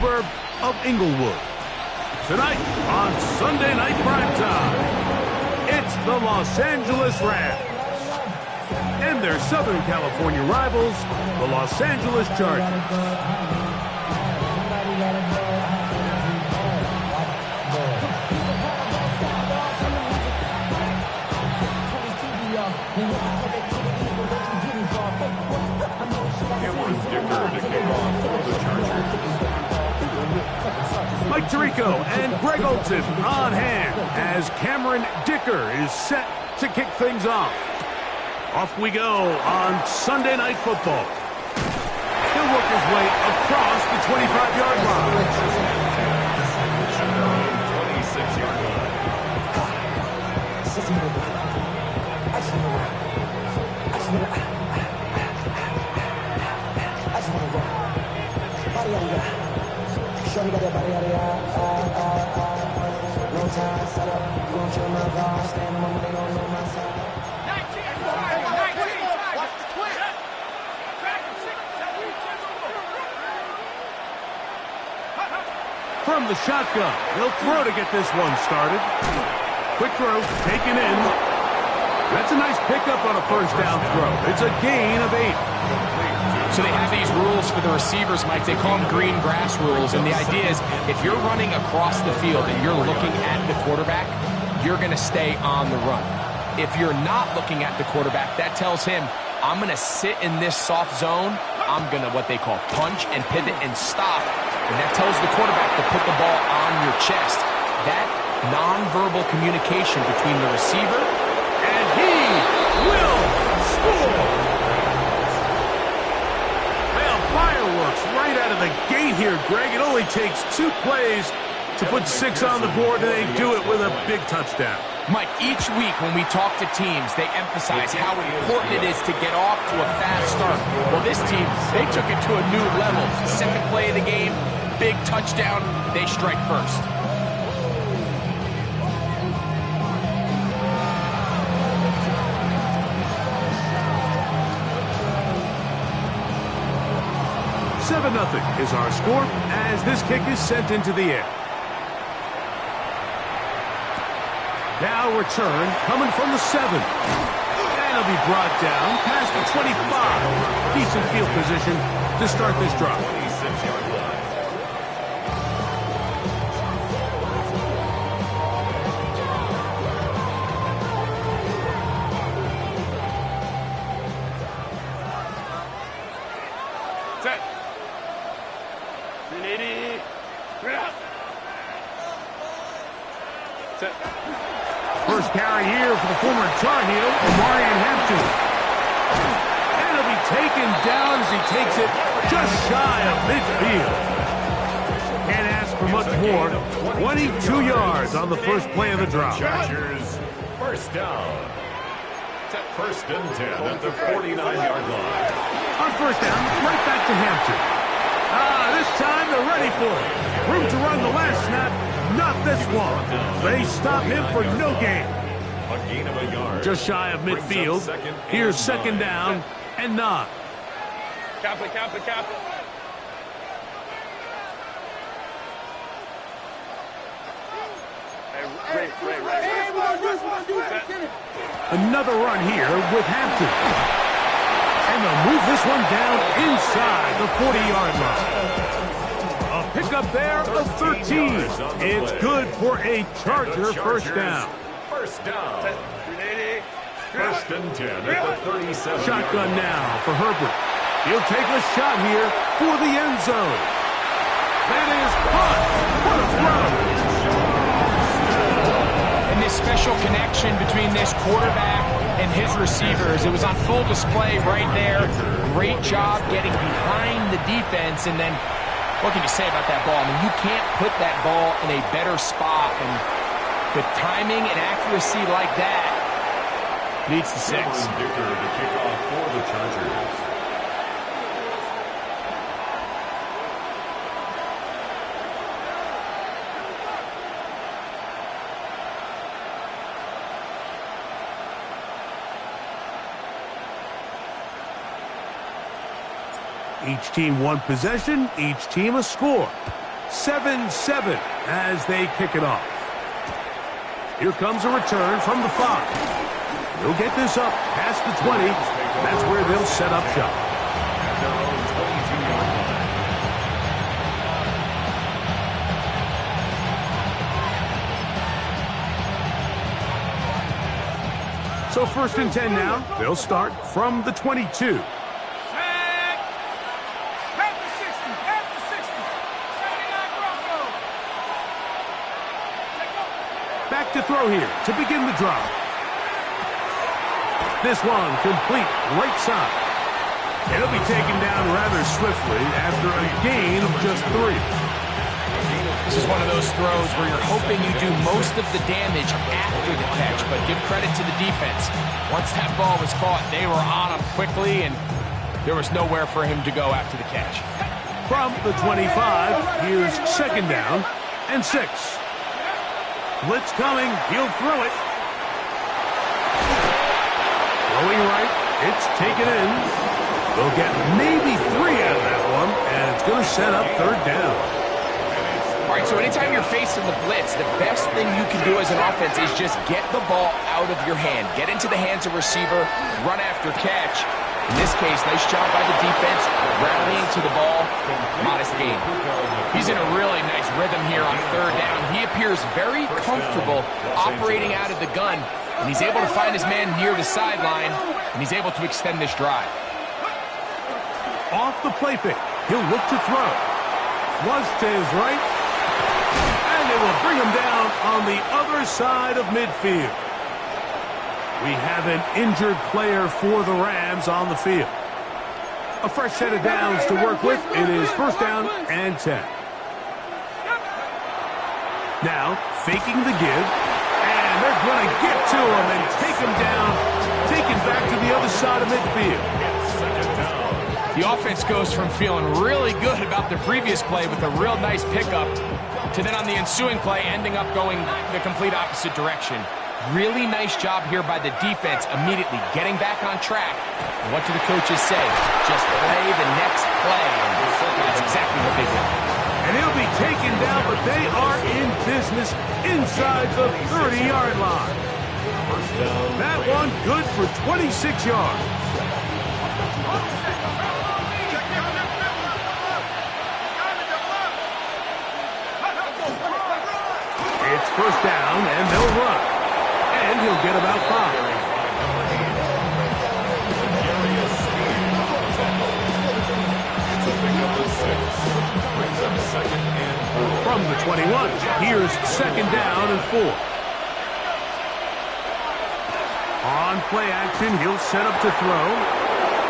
suburb of Inglewood. Tonight on Sunday Night Primetime, it's the Los Angeles Rams and their Southern California rivals, the Los Angeles Chargers. Mike Tirico and Greg Olson on hand as Cameron Dicker is set to kick things off. Off we go on Sunday Night Football. He'll work his way across the 25-yard line. 26-yard line. From the shotgun, he'll throw to get this one started. Quick throw, taken in. That's a nice pickup on a first down throw. It's a gain of 8. So they have these rules for the receivers, Mike. They call them green grass rules. And the idea is if you're running across the field and you're looking at the quarterback, you're going to stay on the run. If you're not looking at the quarterback, that tells him, I'm going to sit in this soft zone. I'm going to what they call punch and pivot and stop. And that tells the quarterback to put the ball on your chest. That nonverbal communication between the receiver and he will score. Fireworks right out of the gate here, Greg. It only takes 2 plays to put 6 on the board, and they do it with a big touchdown. Mike, each week when we talk to teams, they emphasize how important it is to get off to a fast start. Well, this team, they took it to a new level. Second play of the game, big touchdown, they strike first. Nothing is our score as this kick is sent into the air. Now return coming from the 7. And it'll be brought down past the 25. Decent field position to start this drive. 26-yard line. First carry here for the former Tar Heel, Marion Hampton. And he'll be taken down as he takes it just shy of midfield. Can't ask for much more. 22 yards on the first play of the drive. Chargers, first down. First and 10 at the 49-yard line. On first down, right back to Hampton. This time they're ready for it. Room to run the last snap. Not this one. They stop him for no gain. A gain of a yard. Just shy of midfield. Here's second down and 9. Cap it. Another run here with Hampton. And they'll move this one down inside the 40-yard line. A pickup there of 13. It's good for a Charger first down. First down. First and 10 at the 37. Shotgun now for Herbert. He'll take a shot here for the end zone. That is caught. What a throw. And this special connection between this quarterback and his receivers, it was on full display right there. Great job getting behind the defense, and then what can you say about that ball? I mean, you can't put that ball in a better spot, and the timing and accuracy like that leads to 6. Dicker to kick off for the Chargers. Each team one possession, each team a score. 7-7 as they kick it off. Here comes a return from the 5. They'll get this up past the 20. That's where they'll set up shop. At their own 22-yard line. So 1st and 10 now. They'll start from the 22. Back to throw here to begin the drive. This one complete right side. It'll be taken down rather swiftly after a gain of just 3. This is one of those throws where you're hoping you do most of the damage after the catch, but give credit to the defense. Once that ball was caught, they were on him quickly, and there was nowhere for him to go after the catch. From the 25, here's 2nd down and 6. Blitz coming. He'll throw it. Throwing right. It's taken in. They'll get maybe 3 out of that one, and it's going to set up 3rd down. All right, so anytime you're facing the blitz, the best thing you can do as an offense is just get the ball out of your hand. Get into the hands of receiver, run after catch. In this case, nice job by the defense, rallying to the ball, modest gain. He's in a really nice rhythm here on 3rd down. He appears very comfortable operating out of the gun, and he's able to find his man near the sideline, and he's able to extend this drive. Off the play fake, he'll look to throw. Flush to his right, and they will bring him down on the other side of midfield. We have an injured player for the Rams on the field. A fresh set of downs to work with. It is 1st down and 10. Now, faking the give, and they're going to get to him and take him down, take it back to the other side of midfield. The offense goes from feeling really good about their previous play with a real nice pickup to then on the ensuing play ending up going the complete opposite direction. Really nice job here by the defense immediately getting back on track. And what do the coaches say? Just play the next play. And that's exactly what they did. And he'll be taken down, but they are in business inside the 30-yard line. That one good for 26 yards. It's 1st down, and they'll run. And he'll get about 5. From the 21, here's 2nd down and 4. On play action, he'll set up to throw.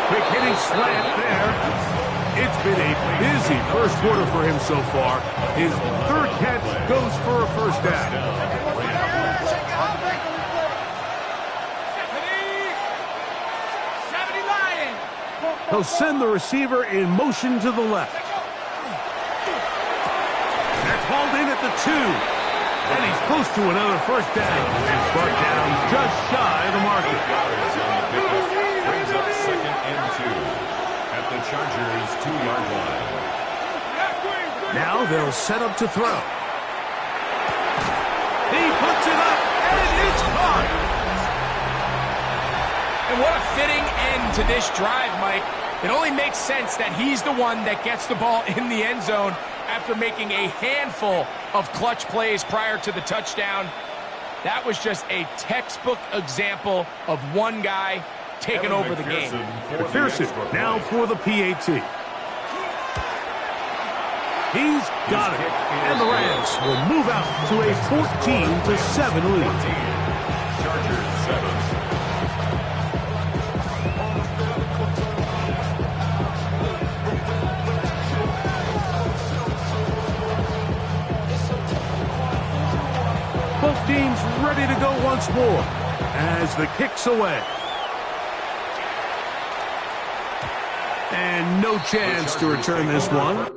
Quick hitting slant there. It's been a busy 1st quarter for him so far. His 3rd catch goes for a 1st down. He'll send the receiver in motion to the left. That's hauled in at the 2. And he's close to another 1st down. And brought down just shy of the marker. Brings up 2nd and 2 at the Chargers' 2-yard line. Now they'll set up to throw. He puts it up, and it's caught. And what a fitting end to this drive, Mike. It only makes sense that he's the one that gets the ball in the end zone after making a handful of clutch plays prior to the touchdown. That was just a textbook example of one guy taking over the game. McPherson now for the PAT. He's got it. And the Rams will move out to a 14-7 lead. Chargers 7. Both teams ready to go once more as the kick's away. And no chance to return this one.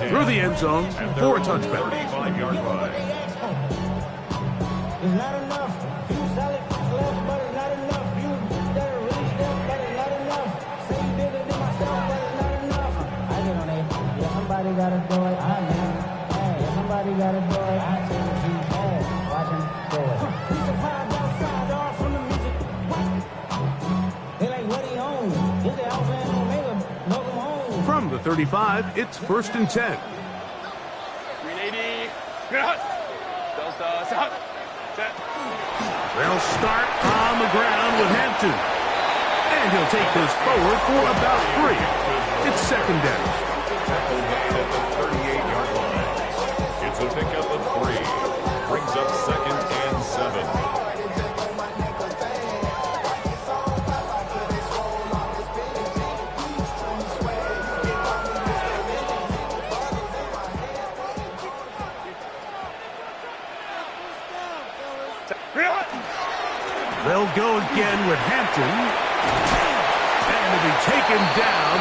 through the end zone for a touchback. 35-yard line. It's not enough. You solid left, but it's not enough. You that really step, but it's not enough. Say you bigger than myself, but it's not enough. I get on it. Yeah, somebody gotta do it. I am. Hey, yeah, somebody gotta do it. I take it. Hey, watch him do it. We survived outside, all from the music. What? They like what he owns. Is it Alpha and Omega? Welcome home. From the 35, it's 1st and 10. 380. Good. Delta. Set. They'll start on the ground with Hampton. And he'll take this forward for about 3. It's 2nd down. Tackle made at the 38-yard line. It's a pickup of 3. Brings up 2nd and 7. They'll go again with Hampton. And he'll be taken down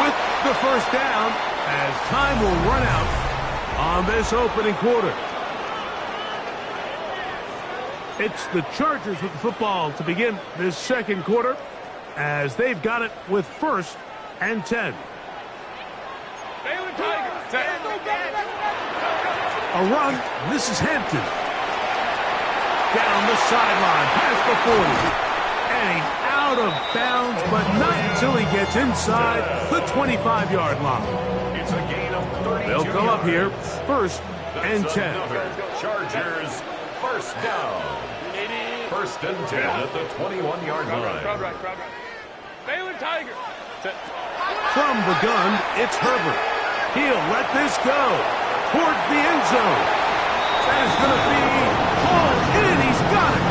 with the 1st down as time will run out on this opening quarter. It's the Chargers with the football to begin this 2nd quarter as they've got it with 1st and 10. A run. This is Hampton. Down the sideline, past the 40. And he's out of bounds, but not until he gets inside the 25-yard line. It's a gain of 32 They'll come up here, yards. 1st and That's 10. another Chargers 1st down. 1st and 10 at the 21-yard line. Crowd right. Baylor Tiger. From the gun, it's Herbert. He'll let this go towards the end zone. That is going to be hauled in. He's got it.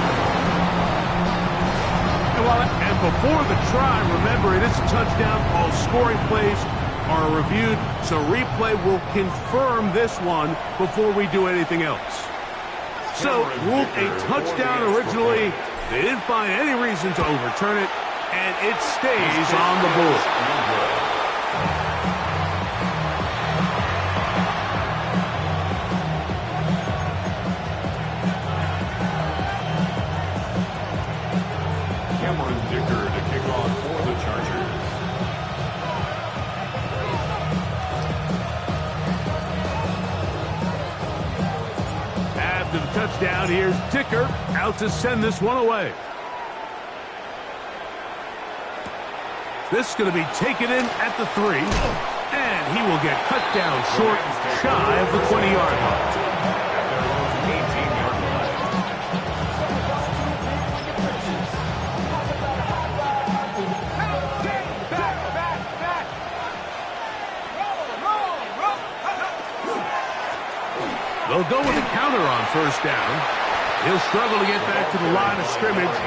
And before the try, remember, it is a touchdown. All scoring plays are reviewed, so replay will confirm this one before we do anything else. So, ruled a touchdown originally. They didn't find any reason to overturn it, and it stays on the board. To kick off for the Chargers. After the touchdown, here's Dicker out to send this one away. This is going to be taken in at the 3, and he will get cut down short, shy of the 20-yard line. They'll go with a counter on 1st down. He'll struggle to get back to the line of scrimmage.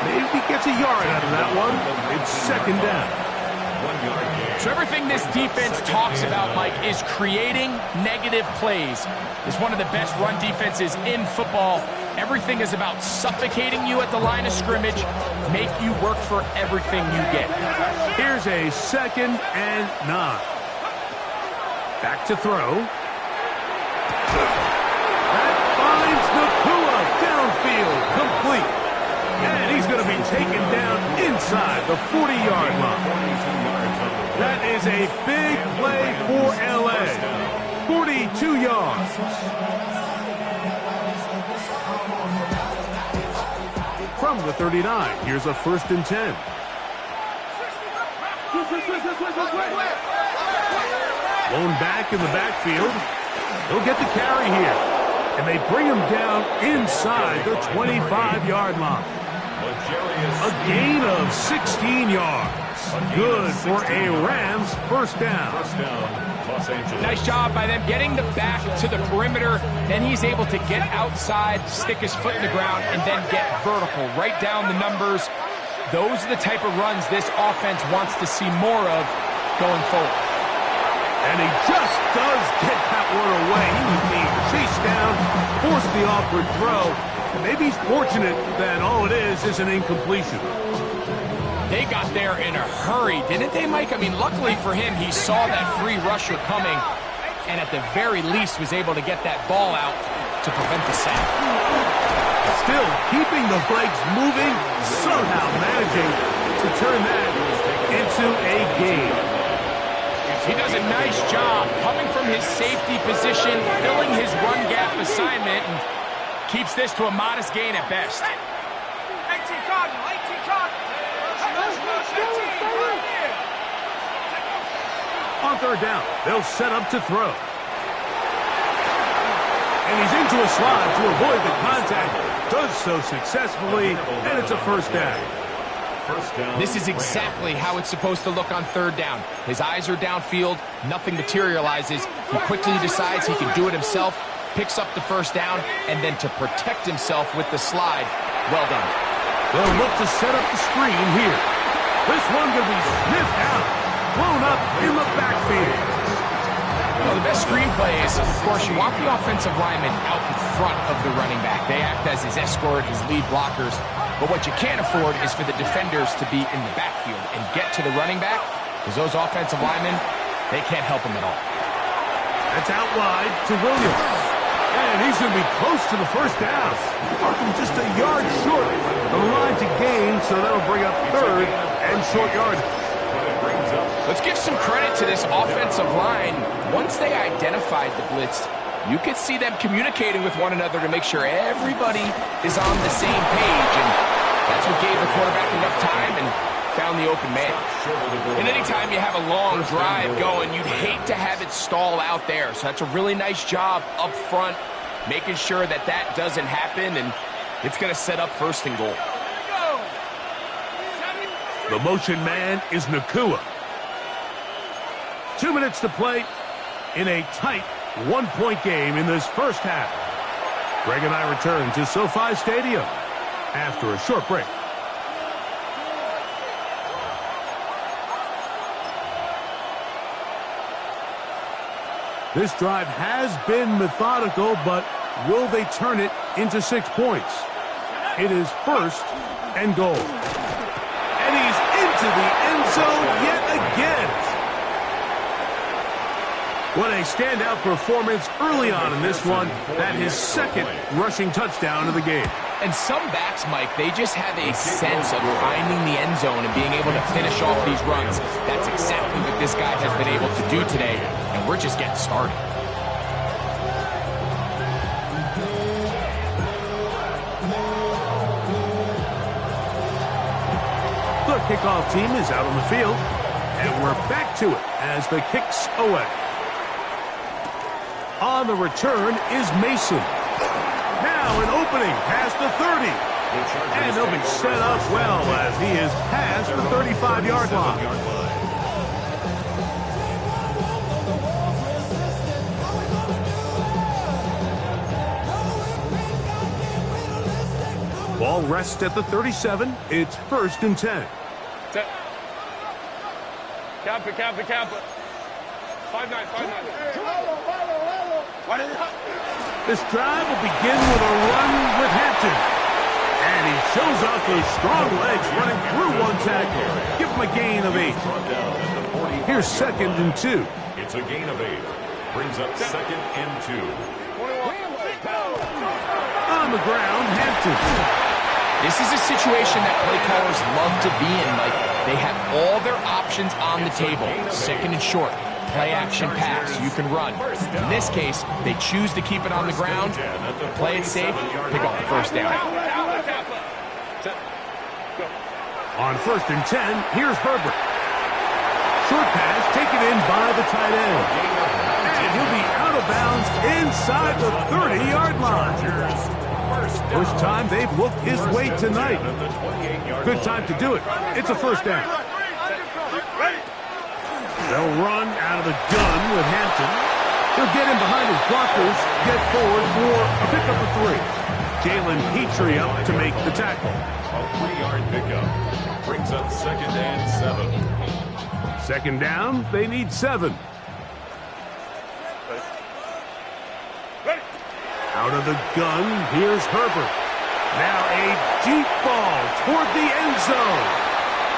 Maybe he gets a yard out of that one. It's 2nd down. So everything this defense talks about, Mike, is creating negative plays. It's one of the best run defenses in football. Everything is about suffocating you at the line of scrimmage, make you work for everything you get. Here's a 2nd and 9. Back to throw. That finds Nakua downfield, complete. And he's going to be taken down inside the 40-yard line. That is a big play for L.A. 42 yards. From the 39, here's a 1st and 10. Blown back in the backfield. He'll get the carry here. And they bring him down inside the 25-yard line. A gain of 16 yards. Good for a Rams 1st down. Los Angeles. Nice job by them getting the back to the perimeter. Then he's able to get outside, stick his foot in the ground, and then get vertical. Right down the numbers. Those are the type of runs this offense wants to see more of going forward. And he just does get that one away. He was being chased down, forced the awkward throw. And maybe he's fortunate that all it is an incompletion. They got there in a hurry, didn't they, Mike? I mean, luckily for him, he saw that free rusher coming and at the very least was able to get that ball out to prevent the sack. Still keeping the legs moving, somehow managing to turn that into a gain. He does a nice job coming from his safety position, filling his run gap assignment, and keeps this to a modest gain at best. 18 Cardinal, 18 Cardinal. On third down, they'll set up to throw. And he's into a slot to avoid the contact. Does so successfully, and it's a first down. This is exactly how it's supposed to look on third down. His eyes are downfield, nothing materializes. He quickly decides he can do it himself, picks up the first down, and then to protect himself with the slide, well done. They'll look to set up the screen here. This one going to be sniffed out, blown up in the backfield. Well, the best screenplay is, of course, you want the offensive lineman out in front of the running back. They act as his escort, his lead blockers. But what you can't afford is for the defenders to be in the backfield and get to the running back, because those offensive linemen, they can't help him at all. That's out wide to Williams. And he's going to be close to the first down. Parking just a yard short of the line to gain, so that'll bring up third and short yardage. Let's give some credit to this offensive line. Once they identified the blitz, you could see them communicating with one another to make sure everybody is on the same page. And that's what gave the quarterback enough time and found the open man. And anytime you have a long drive going, you'd hate to have it stall out there. So that's a really nice job up front, making sure that that doesn't happen, and it's going to set up first and goal. The motion man is Nakua. 2 minutes to play in a tight one-point game in this first half. Greg and I return to SoFi Stadium after a short break. This drive has been methodical, but will they turn it into 6 points? It is first and goal. And he's into the end zone yet again. What a standout performance early on in this one. That his second rushing touchdown of the game. And some backs, Mike, they just have a sense of finding the end zone and being able to finish off these runs. That's exactly what this guy has been able to do today, and we're just getting started. The kickoff team is out on the field, and we're back to it as the kick's away. On the return is Mason. Now an opening past the 30. And he'll be set up well as he is past the 35-yard line. Ball rests at the 37. It's first and 10. Camper. 5-9. This drive will begin with a run with Hampton. And he shows off those strong legs running through one tackle. Give him a gain of 8. Here's second and 2. It's a gain of 8. Brings up second and 2. On the ground, Hampton. This is a situation that play callers love to be in, Mike. They have all their options on the table. Second and short. Play action pass. You can run. In this case, they choose to keep it on the ground, play it safe, pick up the first down. On first and 10, here's Herbert. Short pass taken in by the tight end. And he'll be out of bounds inside the 30-yard line. First time they've looked his way tonight. Good time to do it. It's a first down. They'll run out of the gun with Hampton. He'll get in behind his blockers, get forward for a pickup of 3. Jalen Petrie up to make the tackle. A 3-yard pickup. Brings up second and 7. Second down, they need 7. Out of the gun, here's Herbert. Now a deep ball toward the end zone.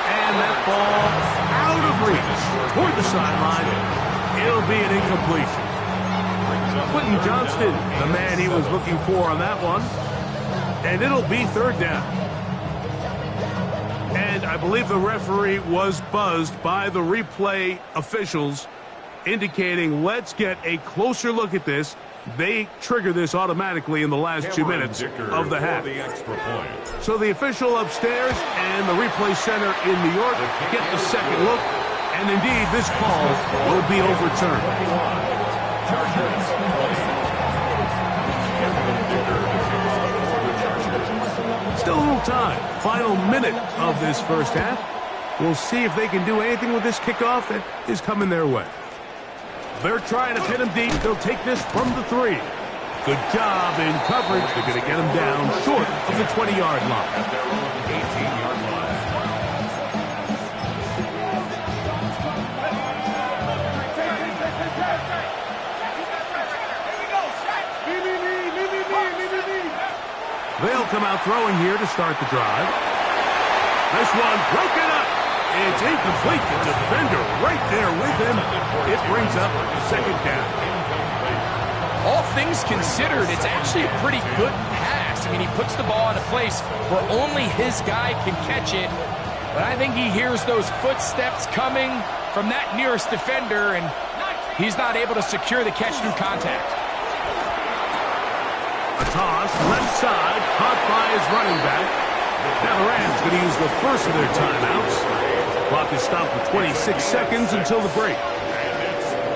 And that ball out of reach toward the sideline. It'll be an incompletion. Quentin Johnston, the man he was looking for on that one. And it'll be third down. And I believe the referee was buzzed by the replay officials, indicating let's get a closer look at this. They trigger this automatically in the last 2 minutes of the half. So the official upstairs and the replay center in New York get the second look. And indeed, this call will be overturned. Still a little time. Final minute of this first half. We'll see if they can do anything with this kickoff that is coming their way. They're trying to pin him deep. They'll take this from the 3. Good job in coverage. They're going to get him down short of the 20-yard line. At their own 18-yard line. They'll come out throwing here to start the drive. This one broken up. It's incomplete. The defender right there with him. It brings up second down. All things considered, it's actually a pretty good pass. I mean, he puts the ball in a place where only his guy can catch it. But I think he hears those footsteps coming from that nearest defender, and he's not able to secure the catch through contact. A toss, left side, caught by his running back. Now the Rams going to use the first of their timeouts. Clock is stopped with 26 seconds until the break.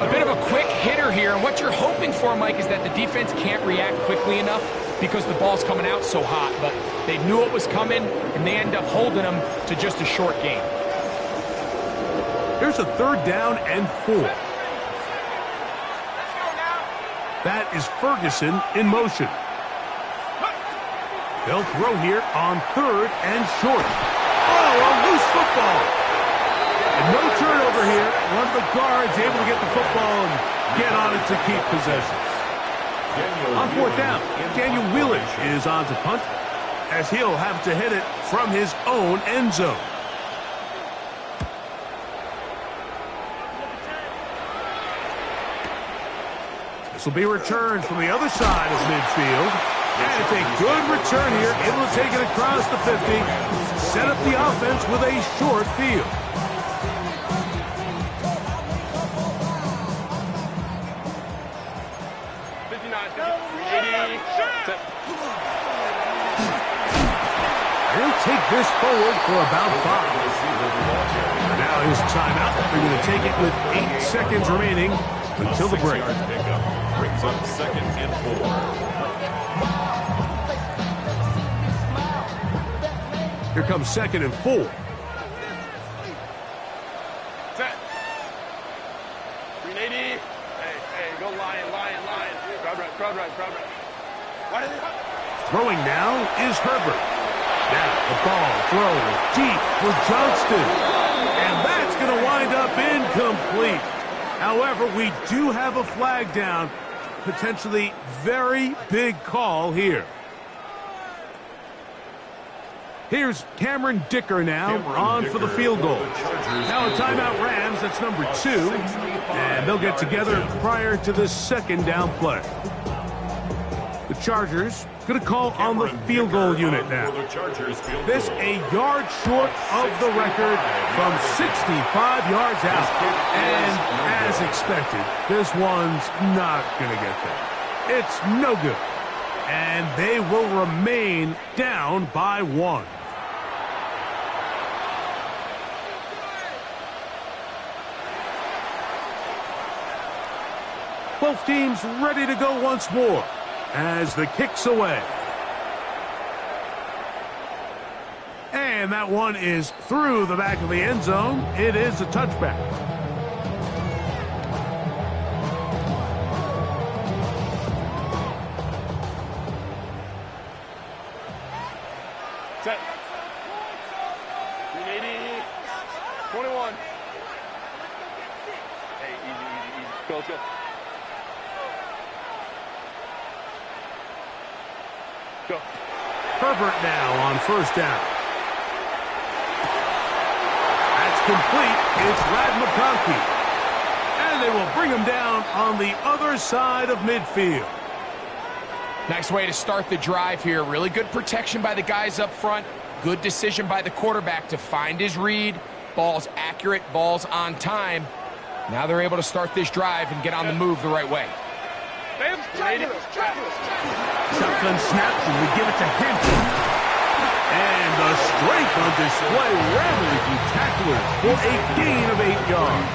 A bit of a quick hitter here, and what you're hoping for, Mike, is that the defense can't react quickly enough because the ball's coming out so hot. But they knew it was coming, and they end up holding them to just a short game. Here's a third down and 4. That is Ferguson in motion. They'll throw here on third and short. Oh, a loose football. And no turnover here. One of the guards able to get the football and get on it to keep possession. On fourth down, Daniel Wheeler is on to punt, as he'll have to hit it from his own end zone. This will be returned from the other side of midfield. And it's a good return here. Able to take it across the 50. Set up the offense with a short field. They'll take this forward for about 5. Now his timeout. They're going to take it with 8 seconds remaining until the break. Brings up second and 4. Here comes second and 4. Set. 380. Hey, go lion. Crowd right. Why did they... Throwing now is Herbert. Now the ball thrown deep for Johnston. And that's going to wind up incomplete. However, we do have a flag down. Potentially very big call here. Here's Cameron Dicker now on for the field goal. Now a timeout Rams, that's number 2. And they'll get together prior to this second down play. The Chargers going to call on the field goal unit now. This a yard short of the record from 65 yards out. And as expected, this one's not going to get there. It's no good. And they will remain down by 1. Both teams ready to go once more as the kick's away. And that one is through the back of the end zone. It is a touchback. Set. 380. 21. Hey, easy. Go. Go. Herbert now on first down. That's complete. It's Rad McConkey. And they will bring him down on the other side of midfield. Nice way to start the drive here. Really good protection by the guys up front. Good decision by the quarterback to find his read. Ball's accurate, ball's on time. Now they're able to start this drive and get on the move the right way. Shotgun snaps, and we give it to Hampton. And the strength on display, rattling through tacklers for a gain of 8 yards.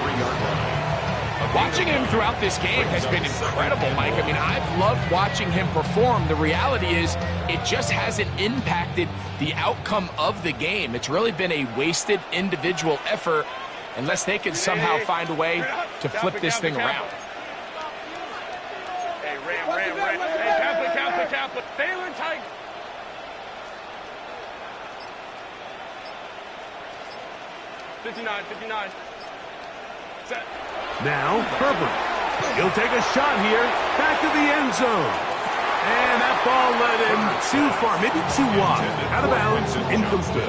Watching him throughout this game has been incredible, Mike. I mean, I've loved watching him perform. The reality is it just hasn't impacted the outcome of the game. It's really been a wasted individual effort unless they can somehow find a way to flip this thing around. Hey, Ram. Hey, Kaplan. Taylor tight. $59. Set. Now, Herbert. He'll take a shot here. Back to the end zone. And that ball led him too far, maybe too wide. Out of bounds, incomplete.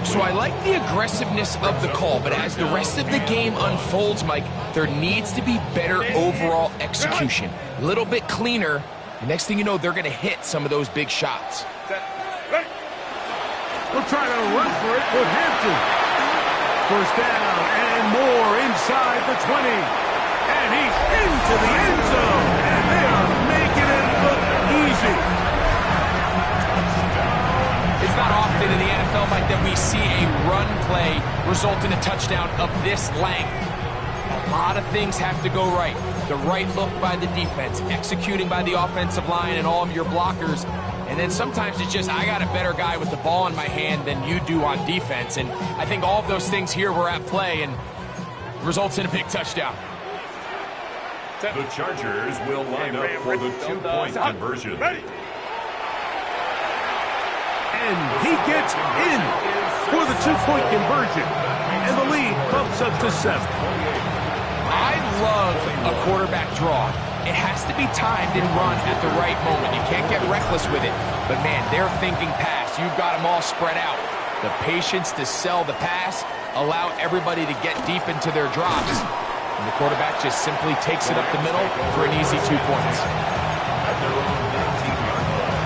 So I like the aggressiveness of the call, but as the rest of the game unfolds, Mike, there needs to be better overall execution. A little bit cleaner. The next thing you know, they're going to hit some of those big shots. We'll try to run for it with Hampton. First down and more inside the 20. And he's into the end zone. And they are making it look easy. It's not often in the NFL, Mike, that we see a run play result in a touchdown of this length. A lot of things have to go right. The right look by the defense, executing by the offensive line and all of your blockers. And then sometimes it's just, I got a better guy with the ball in my hand than you do on defense. And I think all of those things here were at play and results in a big touchdown. The Chargers will line up for the 2-point conversion. And he gets in for the 2-point conversion. And the lead bumps up to 7. I love a quarterback draw. It has to be timed and run at the right moment. You can't get reckless with it. But, man, they're thinking pass. You've got them all spread out. The patience to sell the pass, allow everybody to get deep into their drops. And the quarterback just simply takes it up the middle for an easy 2 points. At their own 19-yard line.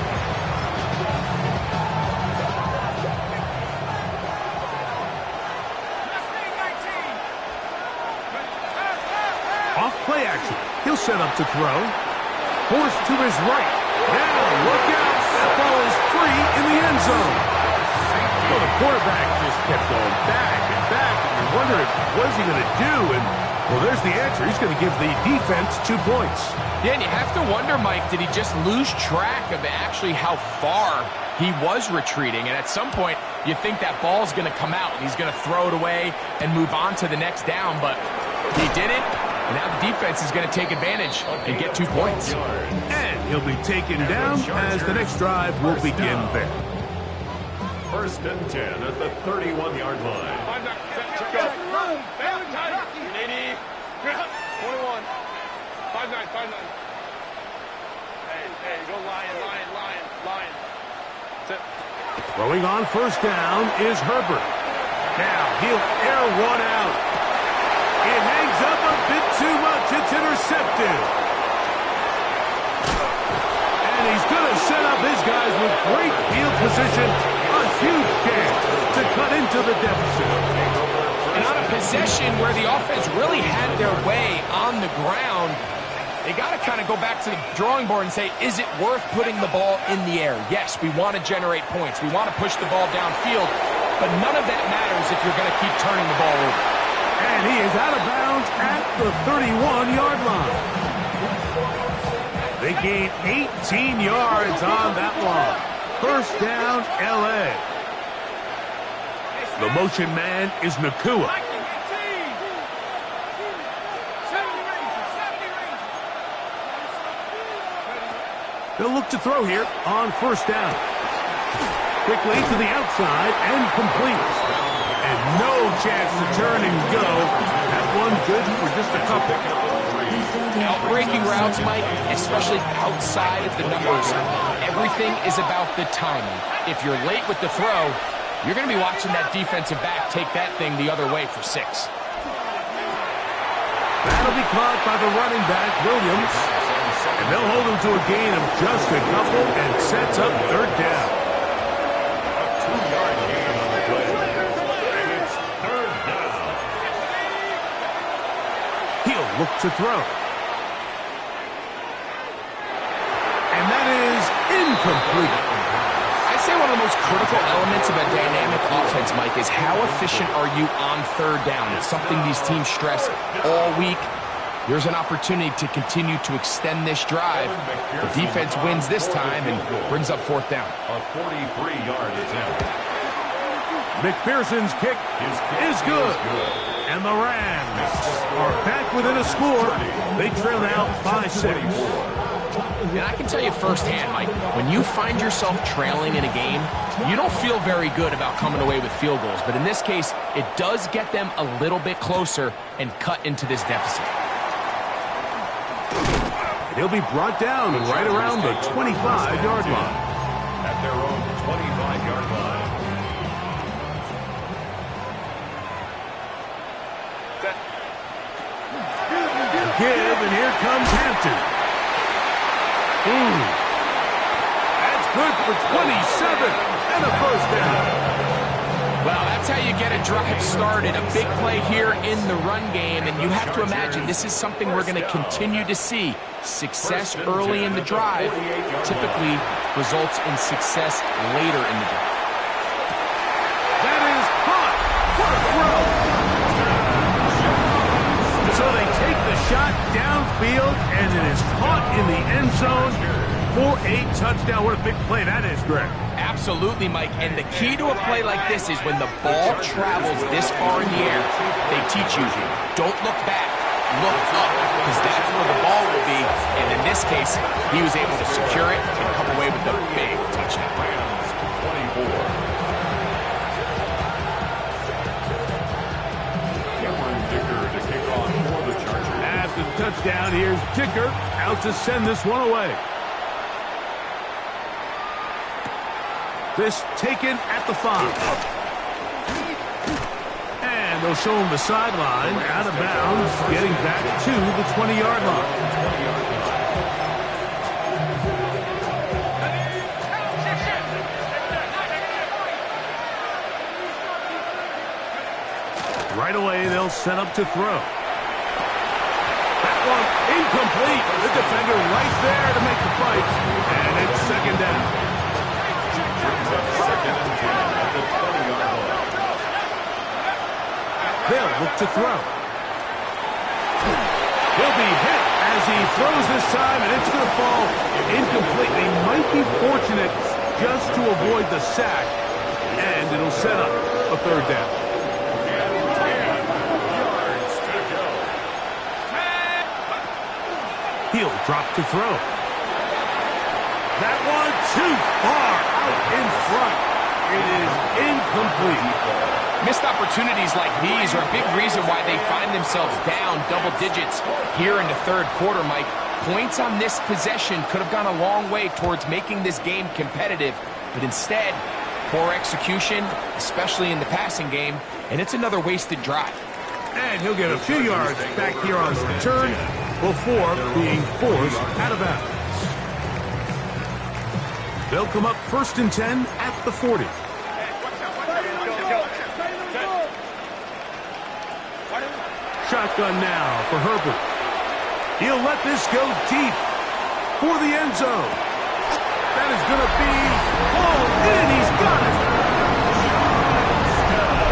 Off play action. He'll set up to throw. Forced to his right. Now, look out. That ball is free in the end zone. Well, the quarterback just kept going back and back, and you're wondering, what is he going to do? And, well, there's the answer. He's going to give the defense 2 points. Yeah, and you have to wonder, Mike, did he just lose track of actually how far he was retreating? And at some point, you think that ball's going to come out, and he's going to throw it away and move on to the next down, but he didn't. And now the defense is going to take advantage and get 2 points. And he'll be taken down as the next drive will begin there. First and 10 at the 31-yard line. 21. 5-9. Hey, go lion. Sit. Throwing on first down is Herbert. Now he'll air one out. It hangs up a bit too much. It's intercepted. And he's going to set up his guys with great field position. A huge chance to cut into the deficit. And on a possession where the offense really had their way on the ground, they got to kind of go back to the drawing board and say, is it worth putting the ball in the air? Yes, we want to generate points. We want to push the ball downfield, but none of that matters if you're going to keep turning the ball over. And he is out of bounds at the 31-yard line. They gain 18 yards on that line. First down, L.A. The motion man is Nakua. They'll look to throw here on first down. Quickly to the outside and complete. And no chance to turn and go. That one good for just a couple. Breaking routes, Mike, especially outside of the numbers, everything is about the timing. If you're late with the throw, you're going to be watching that defensive back take that thing the other way for 6. That caught by the running back, Williams. And they'll hold him to a gain of just a couple and sets up third down. A 2-yard gain on the play. And it's third down. He'll look to throw. And that is incomplete. I'd say one of the most critical elements of a dynamic offense, Mike, is how efficient are you on third down? It's something these teams stress all week. Here's an opportunity to continue to extend this drive. The defense wins this time and brings up fourth down. A 43-yard attempt. McPherson's kick is good. And the Rams are back within a score. They trail now by 6. And I can tell you firsthand, Mike, when you find yourself trailing in a game, you don't feel very good about coming away with field goals. But in this case, it does get them a little bit closer and cut into this deficit. He'll be brought down right around the 25-yard line. At their own 25-yard line. Give, and here comes Hampton. That's good for 27 and a first down. Well, that's how you get a drive started. A big play here in the run game, and you have to imagine this is something we're going to continue to see. Success early in the drive typically results in success later in the drive. That is hot. What a throw. So they take the shot downfield, and it is caught in the end zone for a touchdown. What a big play that is, Greg. Absolutely, Mike. And the key to a play like this is when the ball travels this far in the air, they teach you, don't look back, look up, because that's where the ball will be. And in this case, he was able to secure it and come away with a big touchdown. 24. Cameron Dicker to kick off for the Chargers. After the touchdown, here's Dicker out to send this one away. This taken at the 5. And they'll show him the sideline, out of bounds, getting back to the 20-yard line. Right away, they'll set up to throw. That one incomplete. The defender right there to make the fight. And it's second down. Second and 10 at the 20-yard line. They'll look to throw. He'll be hit as he throws this time, and it's going to fall incomplete. They might be fortunate just to avoid the sack, and it'll set up a third down. And 10 yards to go. He'll drop to throw. That one too far out in front. It is incomplete. Missed opportunities like these are a big reason why they find themselves down double digits here in the third quarter, Mike. Points on this possession could have gone a long way towards making this game competitive, but instead, poor execution, especially in the passing game, and it's another wasted drive. And he'll get a few yards back here on the return before being forced out of bounds. They'll come up first and 10 at the 40. Shotgun now for Herbert. He'll let this go deep for the end zone. That is going to be pulled in. He's got it.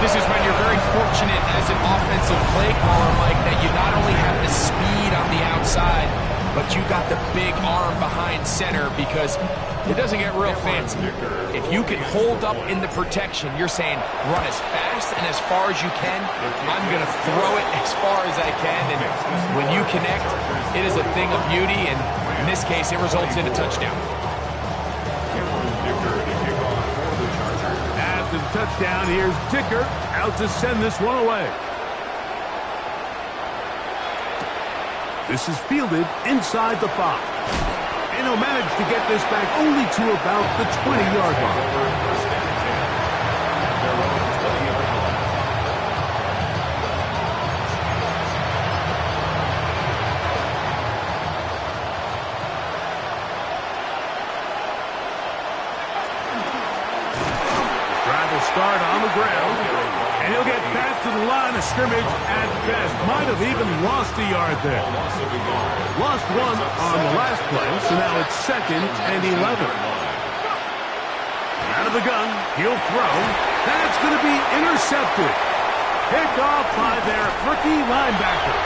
This is when you're very fortunate as an offensive play caller, Mike, that you not only have the speed on the outside, but you got the big arm behind center, because it doesn't get real fancy. If you can hold up in the protection, you're saying run as fast and as far as you can. I'm going to throw it as far as I can. And when you connect, it is a thing of beauty. And in this case, it results in a touchdown. After the touchdown, here's Dicker out to send this one away. This is fielded inside the 5. And he'll manage to get this back only to about the 20-yard line. He'll start on the ground, and he'll get back to the line of scrimmage at best. Might have even lost a yard there. Lost one on the last play, so now it's 2nd and 11. Out of the gun, he'll throw. That's going to be intercepted. Picked off by their rookie linebacker.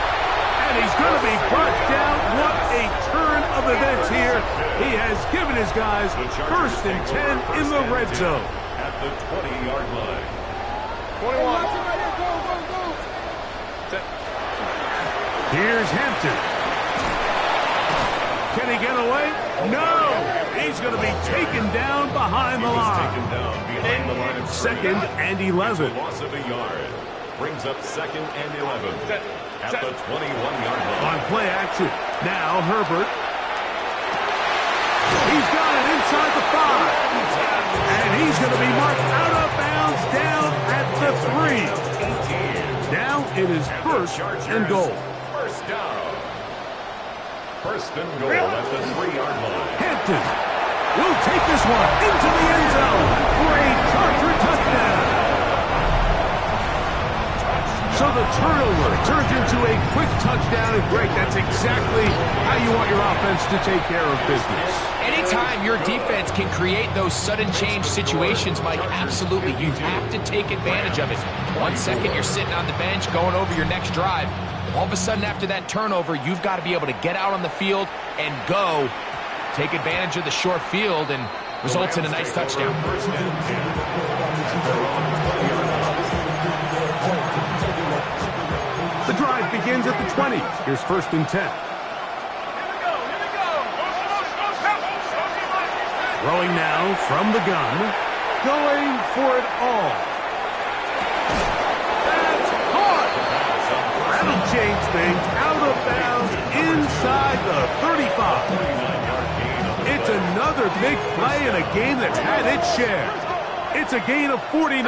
And he's going to be brought down. What a turn of events here. He has given his guys 1st and 10 in the red zone. At the 20-yard line. 21. Here's Hampton. Can he get away? No! He's going to be taken down behind the line. Taken down behind the line of 2nd and 11. Loss of a yard. Brings up 2nd and 11. At the 21-yard line. On play action. Now Herbert. He's got it inside the 5. And he's going to be marked out of bounds down at the 3. Now it is 1st and goal. First down. 1st and goal at the 3-yard line. Hampton will take this one into the end zone for a Charger touchdown. So the turnover turns into a quick touchdown, and Greg, that's exactly how you want your offense to take care of business. Anytime your defense can create those sudden change situations, Mike, absolutely, you have to take advantage of it. 1 second, you're sitting on the bench, going over your next drive. All of a sudden, after that turnover, you've got to be able to get out on the field and go. Take advantage of the short field, and results in a nice touchdown. The drive begins at the 20. Here's 1st and 10. Throwing now from the gun. Going for it all. That's hard. That'll change things. Out of bounds inside the 35. It's another big play in a game that's had its share. It's a gain of 49.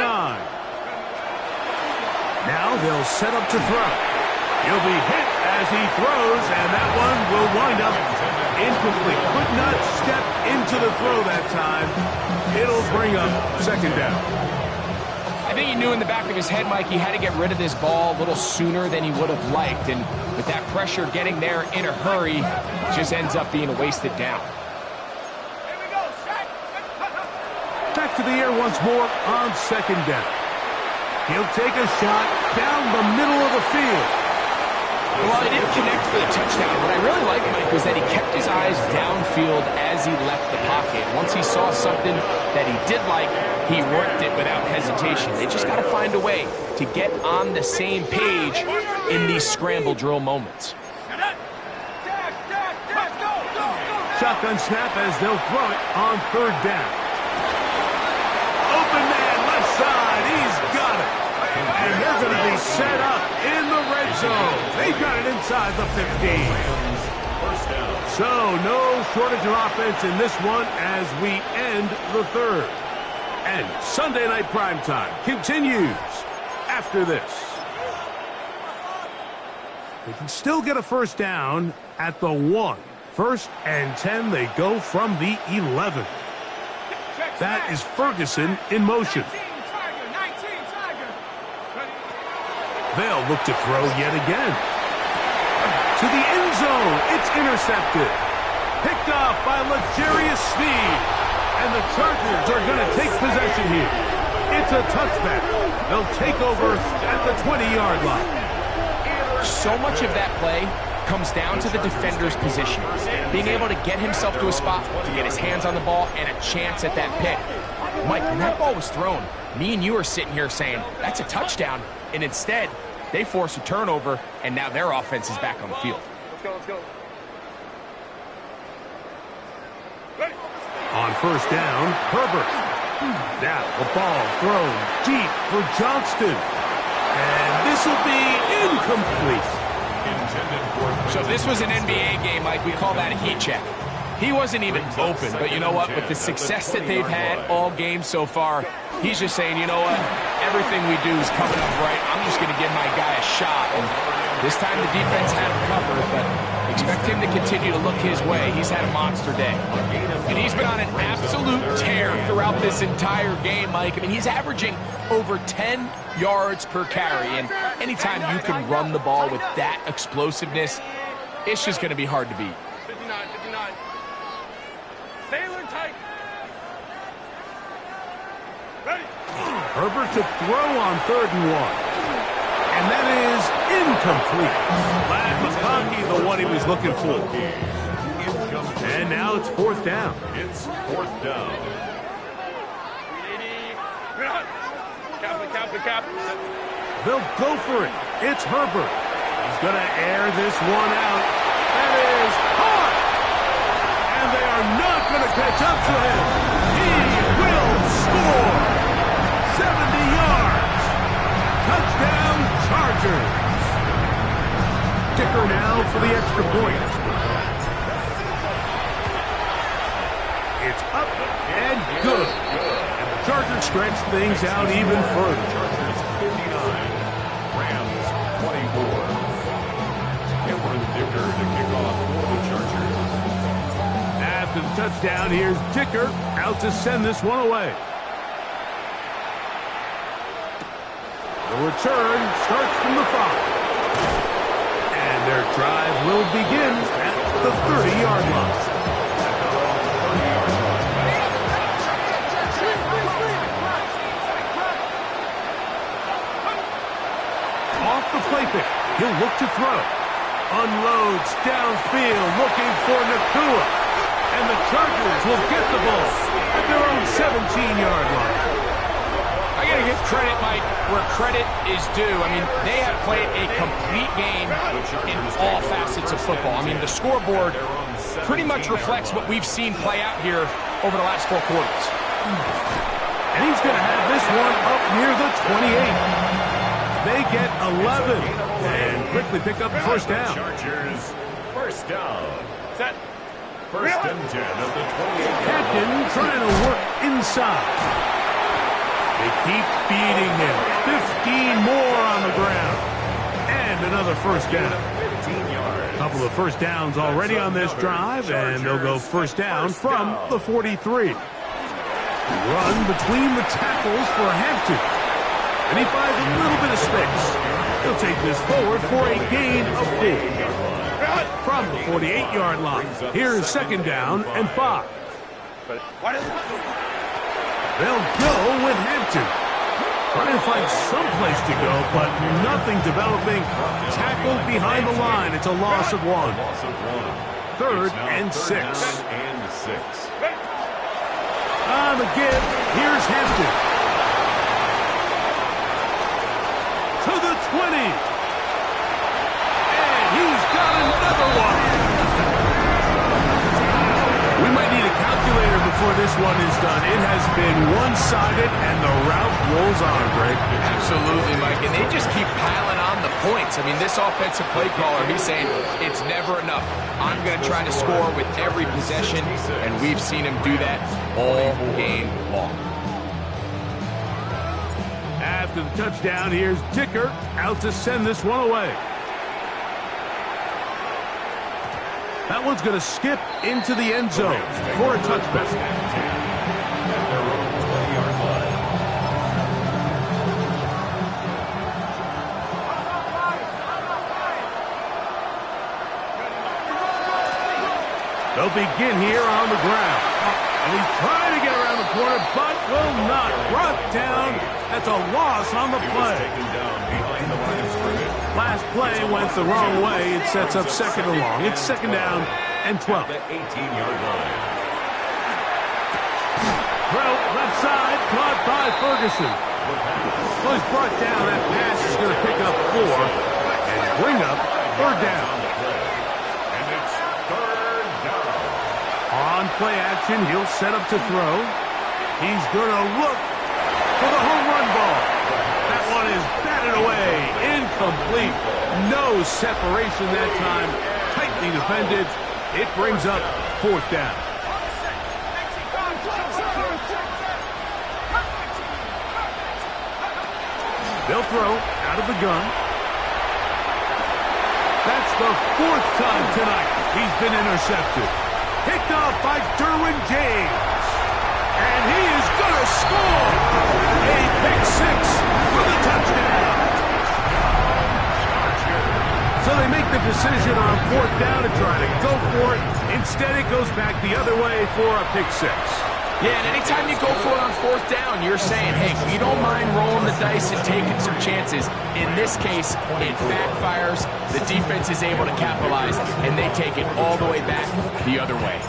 Now they'll set up to throw. He'll be hit as he throws, and that one will wind up incomplete. Could not step into the throw that time. It'll bring up 2nd down. I think he knew in the back of his head, Mike, he had to get rid of this ball a little sooner than he would have liked. And with that pressure getting there in a hurry, just ends up being a wasted down. Back to the air once more on 2nd down. He'll take a shot down the middle of the field. Well, he didn't connect for the touchdown. What I really liked, Mike, was that he kept his eyes downfield as he left the pocket. Once he saw something that he did like, he worked it without hesitation. They just got to find a way to get on the same page in these scramble drill moments. Shotgun snap as they'll throw it on 3rd down. Open man, left side. He's got it. And they're going to be set up in the red zone. They've got it inside the 15. So no shortage of offense in this one as we end the 3rd. And Sunday Night Primetime continues after this. They can still get a 1st down at the 1. 1st and 10, they go from the 11. That is Ferguson in motion. They'll look to throw yet again. To the end zone. It's intercepted. Picked off by L'Jarius Sneed. And the Chargers are going to take possession here. It's a touchback. They'll take over at the 20-yard line. So much of that play comes down to the defender's position. Being able to get himself to a spot, to get his hands on the ball, and a chance at that pick. Mike, when that ball was thrown, me and you are sitting here saying, that's a touchdown. And instead, they force a turnover, and now their offense is back on the field. Let's go. On 1st down, Herbert. Now the ball thrown deep for Johnston. And this will be incomplete. So this was an NBA game, Mike. We call that a heat check. He wasn't even open, but you know what? With the success that they've had all game so far, he's just saying, you know what? Everything we do is coming up right. I'm just going to give my guy a shot. And this time the defense had him covered, but Expect him to continue to look his way. He's had a monster day. And he's been on an absolute tear throughout this entire game, Mike. I mean, he's averaging over 10 yards per carry. And anytime you can run the ball with that explosiveness, it's just going to be hard to beat. 59, 59. Taylor tight. Ready. Herbert to throw on 3rd and 1. And that is incomplete. Glad McConkey, the one he was looking for. And now it's 4th down. It's 4th down. 380. Cap. They'll go for it. It's Herbert. He's going to air this one out. That is hard. And they are not going to catch up to him. He will score. 70 yards. Touchdown, Chargers. Dicker now for the extra point. It's up and good. And the Chargers stretch things out even further. Chargers 59. Rams 24. Cameron Dicker to kick off for the Chargers. After the touchdown, here's Dicker out to send this one away. The return starts from the 5. And their drive will begin at the 30-yard line. Off the play fake, he'll look to throw. Unloads downfield, looking for Nakua. And the Chargers will get the ball at their own 17-yard line. I got to give credit, Mike, where credit is due. I mean, they have played a complete game in all facets of football. I mean, the scoreboard pretty much reflects what we've seen play out here over the last 4 quarters. And he's going to have this one up near the 28. They get 11 and quickly pick up the 1st down. Chargers 1st down. Set. 1st and 10 of the 28. Captain trying to work inside. They keep beating him. 15 more on the ground. And another 1st down. 15 yards. A couple of 1st downs already on this drive, and they'll go 1st down from the 43. Run between the tackles for Hampton. And he finds a little bit of space. He'll take this forward for a gain of 4. From the 48-yard line, here's 2nd down and 5. What is it? They'll go with Hampton. Trying to find some place to go, but nothing developing. Tackled behind the line. It's a loss of 1. Loss of 1. 3rd and 6. 3rd and 6. On the give, here's Hampton. To the 20. And he's got another one. We might need a calculator before this one is done. It has been one-sided, and the route rolls on, Greg. Absolutely, Mike. And they just keep piling on the points. I mean, this offensive play caller, he's saying it's never enough. I'm going to try to score with every possession, and we've seen him do that all game long. After the touchdown, here's Dicker out to send this one away. That one's going to skip into the end zone for a touchback. They'll begin here on the ground. And he's trying to get around the corner, but will not. Brought down. That's a loss on the play. Last play went the wrong way. It sets up 2nd and long. It's 2nd down and 12. The 18-yard line. Throw left side, caught by Ferguson. Well, he's brought down. That pass is going to pick up 4 and bring up 3rd down. And it's 3rd down. On play action, he'll set up to throw. He's going to look for the home run ball. That one is batted away. Incomplete. No separation that time. Tightly defended. It brings up 4th down. They'll throw out of the gun. That's the 4th time tonight he's been intercepted. Picked off by Derwin James. And he is going to score. A pick 6 for the touchdown. So they make the decision on 4th down to try to go for it. Instead, it goes back the other way for a pick 6. Yeah, and anytime you go for it on 4th down, you're saying, hey, we don't mind rolling the dice and taking some chances. In this case, it backfires. The defense is able to capitalize, and they take it all the way back the other way.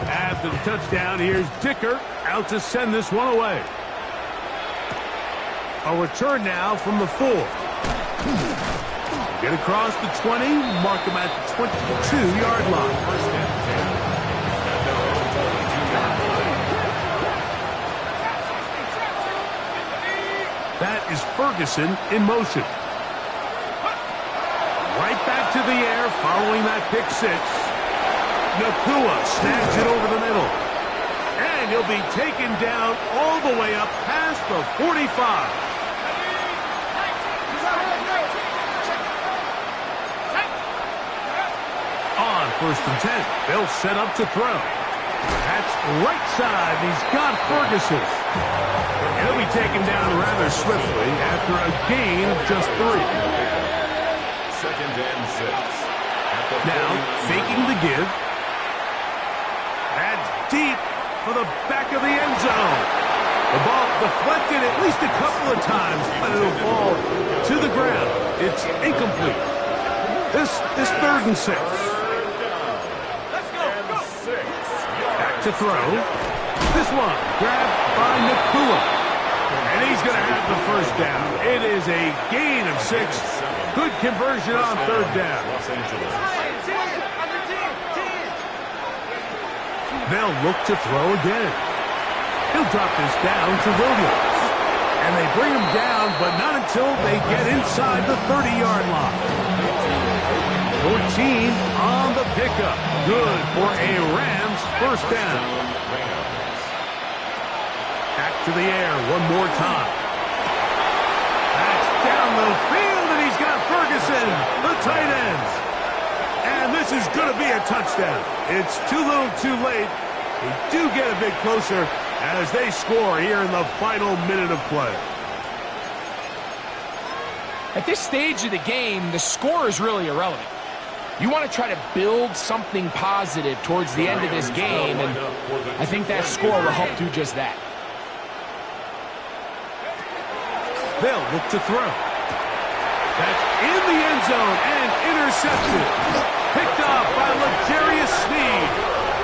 After the touchdown, here's Dicker out to send this one away. A return now from the 4. Get across the 20, mark him at the 22-yard line. That is Ferguson in motion. Right back to the air following that pick 6. Nakua snags it over the middle. And he'll be taken down all the way up past the 45. On 1st and 10, they'll set up to throw. That's right side. He's got Ferguson. He'll be taken down rather swiftly after a gain of just 3. 2nd and 6. Now, faking the give. That's deep for the back of the end zone. The ball deflected at least a couple of times, but it'll fall to the ground. It's incomplete. This 3rd and 6. Back to throw. This one grabbed by Nakua. And he's going to have the 1st down. It is a gain of 6. Good conversion on 3rd down. Los Angeles. They'll look to throw again. He'll drop this down to Williams. And they bring him down, but not until they get inside the 30-yard line. 14 on the pickup. Good for a Rams 1st down. Back to the air one more time. That's down the field, and he's got Ferguson, the tight end. And this is going to be a touchdown. It's too little too late. They do get a bit closer as they score here in the final minute of play. At this stage of the game, the score is really irrelevant. You want to try to build something positive towards the end of this game, and I think that score will help do just that. They'll look to throw. That's in the end zone and intercepted. Picked off by L'Jarius Sneed.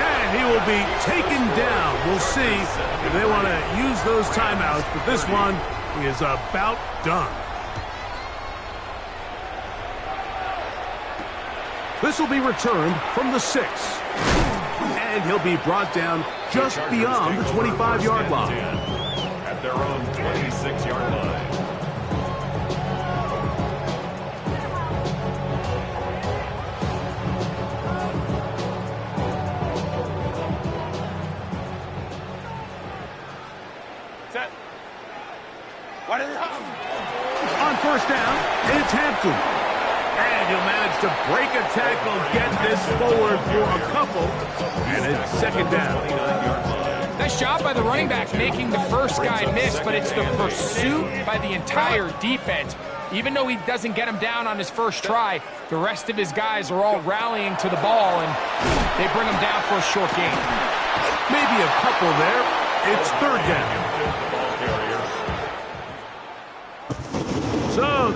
And he will be taken down. We'll see if they want to use those timeouts, but this one is about done. This will be returned from the 6. And he'll be brought down just beyond the 25-yard line. At their own 26-yard line. Set. What is it? On 1st down, it's Hampton. And he'll manage to break a tackle, get this forward for a couple, and it's 2nd down. Nice job by the running back making the first guy miss, but it's the pursuit by the entire defense. Even though he doesn't get him down on his first try, the rest of his guys are all rallying to the ball, and they bring him down for a short gain. Maybe a couple there. It's 3rd down.